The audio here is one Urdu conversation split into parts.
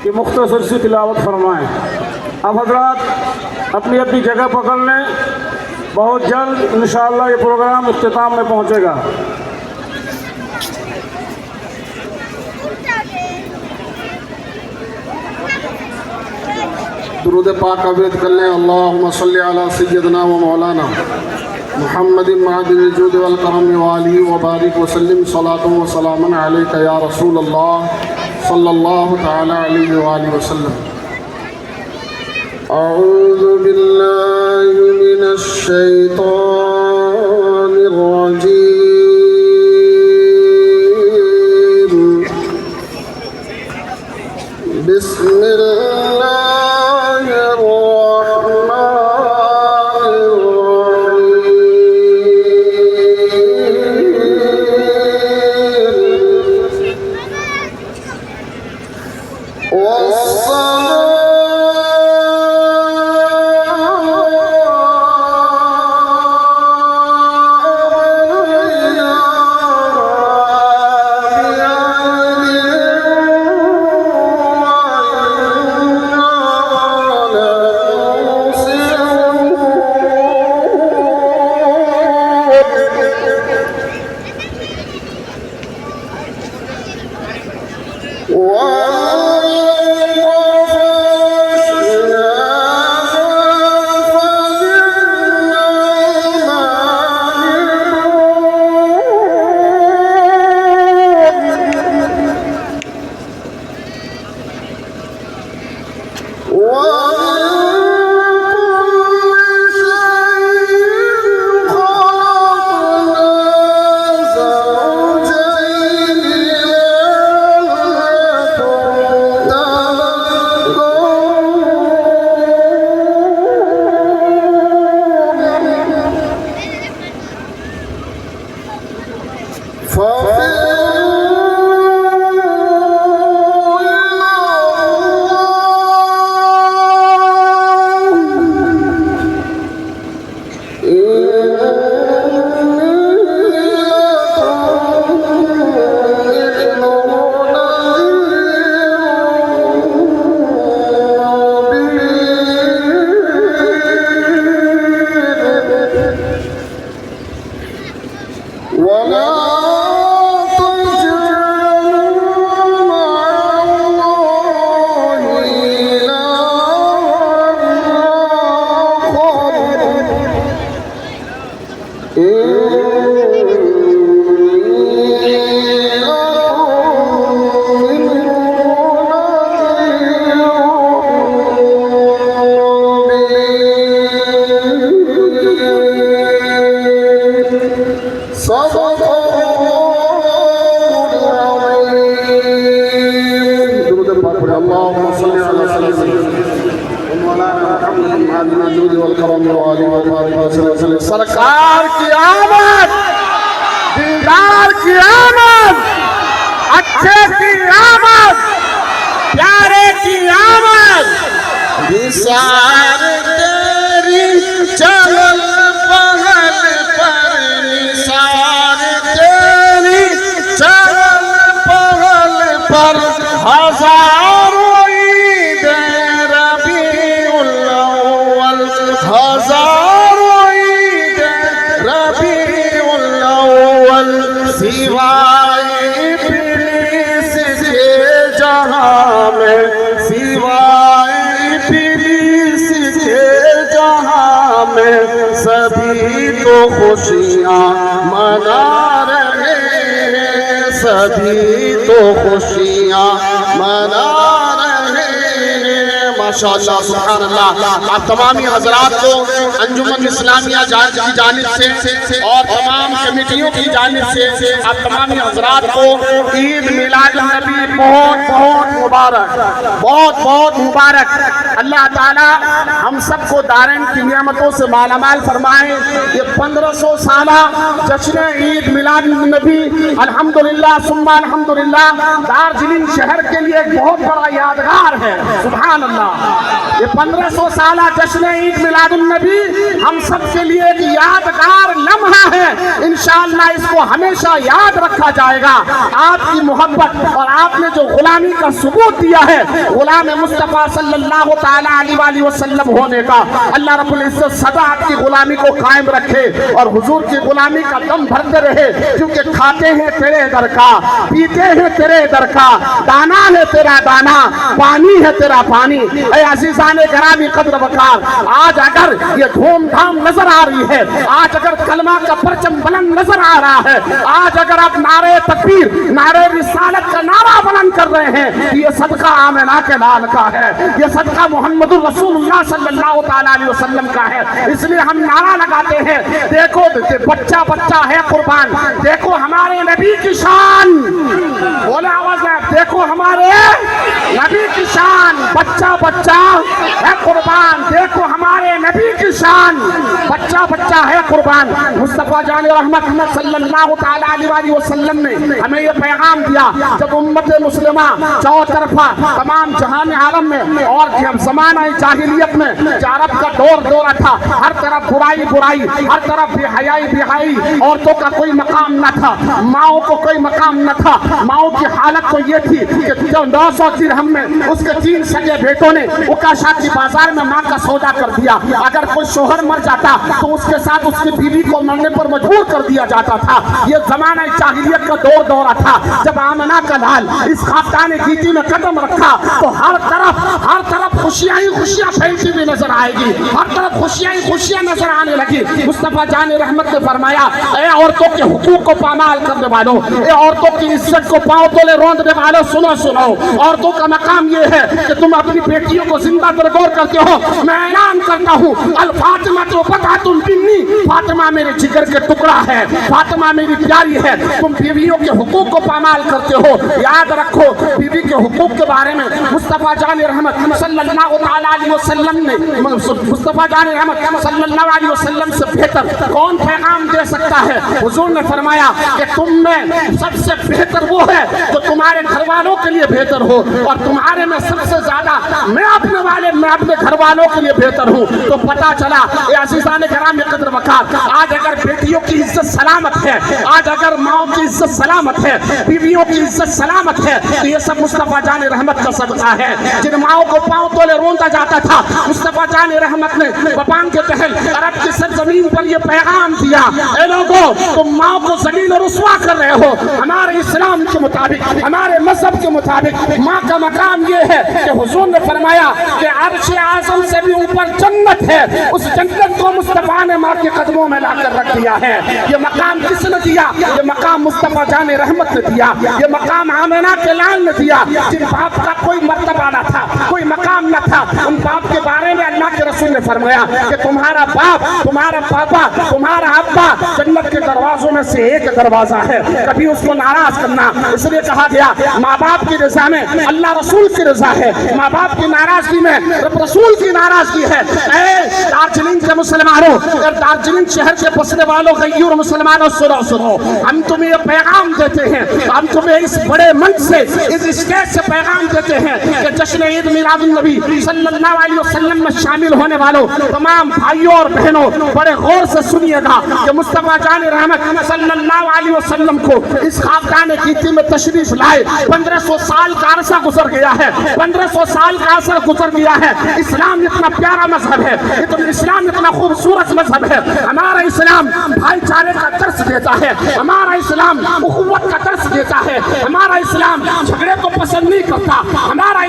کہ مختصر سی تلاوت فرمائیں۔ اب حضرات اپنی اپنی جگہ پکڑ لیں، بہت جلد انشاءاللہ یہ پروگرام اختتام میں پہنچے گا۔ درود پاک عبید کر لیں۔ اللہم صلی علی سیدنا و مولانا محمد معدن الجود والکرم وآلہ وبارک وسلم صلاۃ و سلام علیک یا رسول اللہ صلی اللہ تعالی علیہ وآلہ وسلم۔ اعوذ باللہ من الشیطان الرجیم۔ بسم اللہ سرکار کی آمد، دیدار کی آمد، اچھے کی آمد، پیارے کی آمد، نثار تیری چلل پہل پر، نثار تیری چلل پہل پر، ہزاروں عید ربیع الاول، ہزاروں عید ربیع الاول، سوائے ابلیس کے جہاں میں، سوائے ابلیس کے جہاں میں، سبھی تو خوشیاں منا رہے ہیں، سبھی تو خوشیاں منا رہے ہیں۔ ماشاءاللہ سبحان اللہ۔ آپ تمامی حضرات کو انجمن اسلامیہ کی جانب سے اور تمام کمیٹیوں کی جانب سے آپ تمامی حضرات کو عید میلاد النبی بہت بہت مبارک، بہت بہت مبارک۔ اللہ تعالی ہم سب کو دارین کی نعمتوں سے مالا مال فرمائے۔ یہ 1500 سالہ جشن عید میلاد النبی الحمدللہ ثم الحمدللہ دارجلنگ شہر کے لیے ایک بہت بڑا یادگار ہے۔ سبحان اللہ۔ یہ 1500 سالہ جشن عید میلاد النبی ہم سب کے لیے ایک یادگار لمحہ ہے. انشاءاللہ اس کو ہمیشہ یاد رکھا جائے گا. آپ کی محبت اور آپ نے جو غلامی کا ثبوت دیا ہے, غلام مصطفیٰ صلی اللہ تعالیٰ علیہ وآلہ وسلم ہونے کا, اللہ رب العزت سدا آپ کی غلامی کو قائم رکھے اور حضور کی غلامی کا دم بھرتے رہے. کیونکہ کھاتے ہیں تیرے در کا, پیتے ہیں تیرے در کا, دانا ہے تیرا دانا, پانی ہے تیرا پانی. اے عزیزان گرامی قدر وقار, آج اگر یہ دھوم دھام نظر آ رہی ہے, آج اگر کلمہ کا پرچم بلند نظر آ رہا ہے, آج اگر آپ نعرہ تکبیر, نعرہ رسالت کا نعرہ بلند کر رہے ہیں, یہ صدقہ آمنہ کے لال کا ہے, یہ صدقہ محمد الرسول اللہ صلی اللہ تعالیٰ علیہ وسلم کا ہے. اس لیے ہم نعرہ لگاتے ہیں, دیکھو بچہ بچہ ہے قربان, دیکھو ہمارے نبی کی شان, بولے آواز ہے, دیکھو ہمارے نبی کی شان, بچہ بچہ ہے قربان, دیکھو ہمارے نبی کی شان, بچہ بچہ ہے قربان. مصطفیٰ جان رحمت صلی اللہ تعالیٰ علیہ وآلہ وسلم نے ہمیں یہ پیغام دیا, جب امت مسلمہ چوطرفہ تمام جہان عالم میں اور زمانہ جاہلیت میں عرب کا دور تھا, ہر طرف برائی برائی, ہر طرف بے حیائی بے حیائی, عورتوں کا کوئی مقام نہ تھا, ماؤں کو کوئی مقام نہ تھا. ماؤں کی حالت تو یہ تھی کہ 900 درہم میں اس کے 3 سگے بیٹوں نے اکاشا کی بازار میں ماں کا سودا کر دیا. اگر کوئی شوہر مر جاتا تو اس کے ساتھ اس کی بیوی کو مرنے پر مجبور کر دیا جاتا تھا. یہ زمانہ جاہلیت کا دور تھا. جب آمنہ کا لال اس خاکدان گیتی میں قدم رکھا تو ہر طرف خوشیاں ہی خوشیاں پھیلتی ہوئی نظر آئے گی, ہر طرف خوشیاں ہی خوشیاں نظر آنے لگی. مصطفیٰ جان رحمت نے فرمایا, اے عورتوں کے حقوق کو پامال کرنے والوں, اے عورتوں کی عزت کو پاؤں تلے روندنے والوں, سنو, عورتوں کا مقام یہ ہے کہ تم اپنی بیٹیوں کو زندہ درگور کرتے ہو. میں اعلان کرتا ہوں, الفاطمہ تو بطعۃ منی, فاطمہ میرے جگر کے ٹکڑا ہے, فاطمہ میری پیاری ہے. تم بیویوں کے حقوق کو پامال کرتے ہو. یاد رکھو, بیوی کے حقوق کے بارے میں مصطفیٰ جان رحمت صلی اللہ تعالیٰ علیہ وسلم نے, مصطفیٰ جان رحمت صلی اللہ علیہ وسلم سے بہتر کون پیغام دے سکتا ہے. حضور نے فرمایا کہ تم میں سب سے بہتر وہ ہے جو تمہارے گھر والوں کے لیے بہتر ہو, اور تمہارے میں سب سے زیادہ میں اپنے گھر والوں کے لیے بہتر ہوں. تو پتا چلا اے عزیزان گرامی قدر وقار, آج اگر بیٹیوں کی عزت سلامت ہے, آج اگر ماؤں کی عزت سلامت ہے, بیویوں کی عزت سلامت ہے, تو یہ سب مصطفیٰ جان رحمت کا صدقہ ہے. جن ماؤں کو پاؤں تولے روندا جاتا تھا, مصطفیٰ جان رحمت نے بپان کے پہل عرب کی سرزمین پر یہ پیغام دیا, اے لوگوں تم ماؤں کو ذلیل و رسوا کر رہے ہو. ہمارے اسلام کے مطابق, ہمارے مذہب کے مطابق ماں کا مقام یہ ہے کہ حضور نے فرمایا کہ عرش اعظم سے بھی اوپر جنت ہے. اس جنت کو مصطفیٰ نے ماں کے قدموں میں لا کر رکھ دیا ہے. یہ مقام کس نے دیا؟ یہ مقام مصطفیٰ جان رحمت نے دیا, یہ مقام آمنہ کے لال نے دیا. جن باپ کا کوئی مرتبہ نہ تھا, کوئی مقام نہ تھا, ان باپ کے بارے میں اللہ کے رسول نے فرمایا کہ تمہارا باپ, تمہارا پاپا, تمہارا ابا جنت کے دروازوں میں سے ایک دروازہ ہے, کبھی اس کو ناراض کرنا. اس لیے کہا گیا ماں باپ کی رضا میں اللہ رسول کی رضا ہے, ماں باپ کی ناراضگی میں رب رسول کی ناراضگی ہے. اے دارجلنگ کے مسلمانوں, دارجلنگ شہر کے بسنے والوں, غیور مسلمانوں, سنو, ہم تمہیں یہ پیغام دیتے ہیں, ہم تمہیں اس بڑے منچ سے, اس اسٹیج سے پیغام دیتے ہیں کہ جشن عید میلاد النبی صلی اللہ علیہ وسلم میں شامل ہونے والوں تمام بھائیوں اور بہنوں بڑے غور سے سنیے گا کہ مصطفیٰ جان رحمت صلی اللہ علیہ وسلم کو اس خاکدان گیتی میں تشریف لائے. 1500 سال کا عرصہ گزر گیا ہے, 1500 سال کا عرصہ گزر گیا ہے. اسلام اتنا پیارا مذہب ہے, اسلام اتنا خوبصورت مذہب ہے. ہمارا اسلام بھائی چارے کا درس دیتا ہے, ہمارا اسلام اخوت کا درس دیتا ہے, ہمارا اسلام جھگڑے کو پسند نہیں کرتا. ہمارا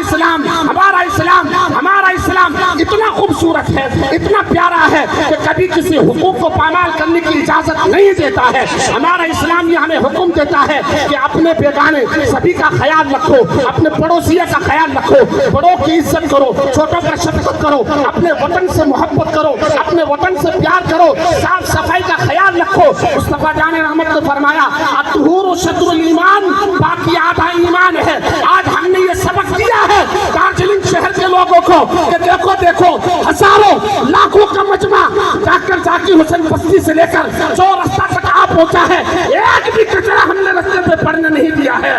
اسلام اتنا خوبصورت ہے, اتنا پیارا ہے کہ کبھی کسی حقوق کو پامال کرنے کی اجازت نہیں دیتا ہے. ہمارا اسلام یہ ہمیں حکم دیتا ہے کہ اپنے بیگانے سبھی کا خیال رکھو, اپنے پڑوسیوں کا خیال رکھو, بڑوں کی عزت کرو, چھوٹوں کا شفقت کرو, اپنے وطن سے محبت کرو, اپنے وطن سے پیار کرو, صاف صفائی کا خیال رکھو. مصطفیٰ جان رحمت نے فرمایا الطہور شطر الایمان, باقی آدھا ایمان ہے. آج ہم نے یہ سبق دیا ہے دارجلنگ شہر کے لوگوں کو کہ دیکھو ہزاروں لاکھوں کا مجمع ذاکر حسین بستی سے لے کر جو رستہ تک آپ پہنچا ہے, ایک بھی کچرا ہم نے رستے پہ پڑنے نہیں دیا ہے.